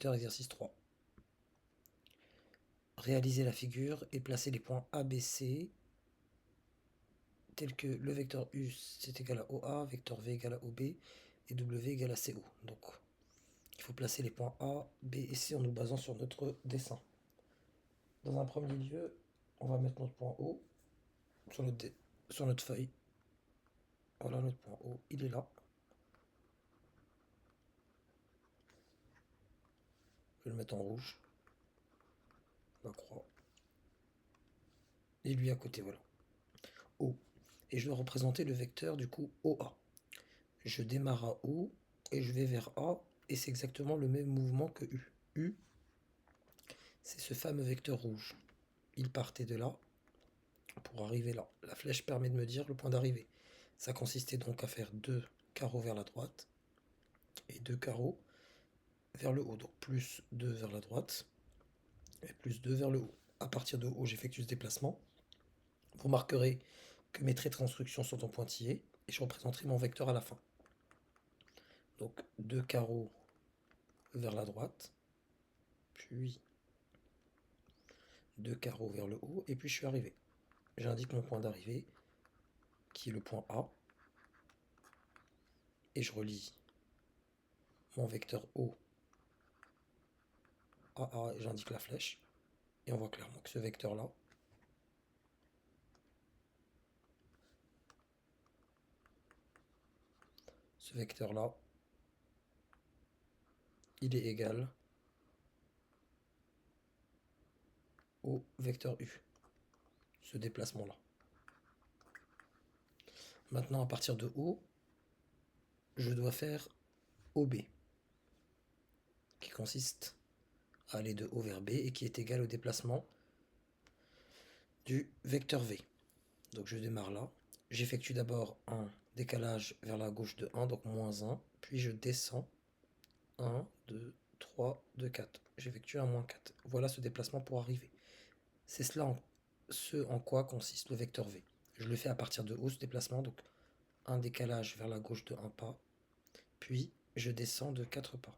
Exercice 3. Réaliser la figure et placer les points A, B, C tels que le vecteur U c'est égal à OA, vecteur V égal à OB et W égal à CO. Donc il faut placer les points A, B et C en nous basant sur notre dessin. Dans un premier lieu, on va mettre notre point O sur notre feuille. Voilà notre point O, il est là. Je vais le mettre en rouge. La croix. Et lui à côté, voilà. O. Et je dois représenter le vecteur du coup OA. Je démarre à O et je vais vers A et c'est exactement le même mouvement que U. U, c'est ce fameux vecteur rouge. Il partait de là pour arriver là. La flèche permet de me dire le point d'arrivée. Ça consistait donc à faire 2 carreaux vers la droite et 2 carreaux vers le haut. Donc plus 2 vers la droite et plus 2 vers le haut. À partir de haut, j'effectue ce déplacement. Vous remarquerez que mes traits de construction sont en pointillés et je représenterai mon vecteur à la fin. Donc 2 carreaux vers la droite, puis 2 carreaux vers le haut, et puis je suis arrivé. J'indique mon point d'arrivée, qui est le point A, et je relie mon vecteur O à A, et j'indique la flèche, et on voit clairement que ce vecteur-là, il est égal au vecteur U, ce déplacement-là. Maintenant, à partir de O, je dois faire OB, qui consiste à aller de O vers B et qui est égal au déplacement du vecteur V. Donc je démarre là. J'effectue d'abord un décalage vers la gauche de 1, donc moins 1, puis je descends 1, 2, 3, 2, 4. J'effectue un moins 4. Voilà ce déplacement pour arriver. C'est ce en quoi consiste le vecteur V. Je le fais à partir de haut ce déplacement, donc un décalage vers la gauche de 1 pas, puis je descends de 4 pas.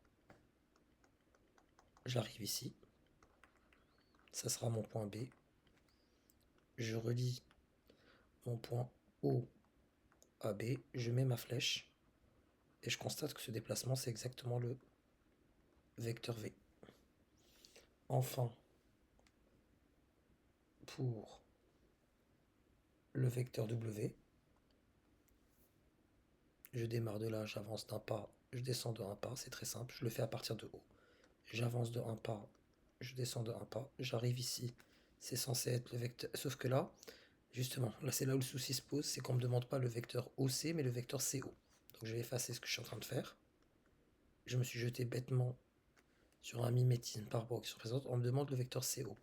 J'arrive ici, ça sera mon point B. Je relie mon point O à B, je mets ma flèche, et je constate que ce déplacement c'est exactement le vecteur V. Enfin, pour le vecteur W, je démarre de là, j'avance d'un pas, je descends de un pas, c'est très simple, je le fais à partir de haut. J'avance de un pas, je descends de un pas, j'arrive ici, c'est censé être le vecteur, sauf que là, justement, là c'est là où le souci se pose, c'est qu'on ne me demande pas le vecteur OC, mais le vecteur CO. Donc je vais effacer ce que je suis en train de faire. Je me suis jeté bêtement sur un mimétisme par rapport à ce qui se représente, on me demande le vecteur CO.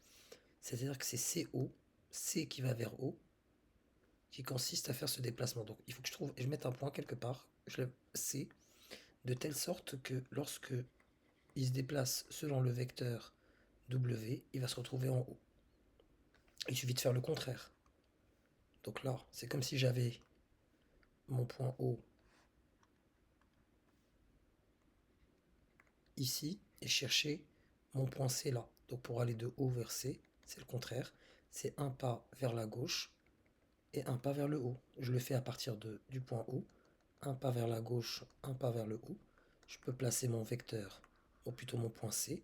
C'est-à-dire que c'est CO, C qui va vers O, qui consiste à faire ce déplacement. Donc il faut que je mette un point quelque part, je lève C, de telle sorte que lorsque il se déplace selon le vecteur W, il va se retrouver en haut. Il suffit de faire le contraire. Donc là, c'est comme si j'avais mon point O ici et chercher mon point C là. Donc pour aller de haut vers C, c'est le contraire. C'est un pas vers la gauche et un pas vers le haut. Je le fais à partir du point O. Un pas vers la gauche, un pas vers le haut. Je peux placer mon vecteur, ou plutôt mon point C.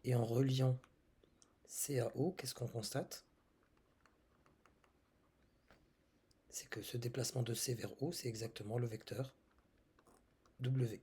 Et en reliant C à O, qu'est-ce qu'on constate? C'est que ce déplacement de C vers O, c'est exactement le vecteur W.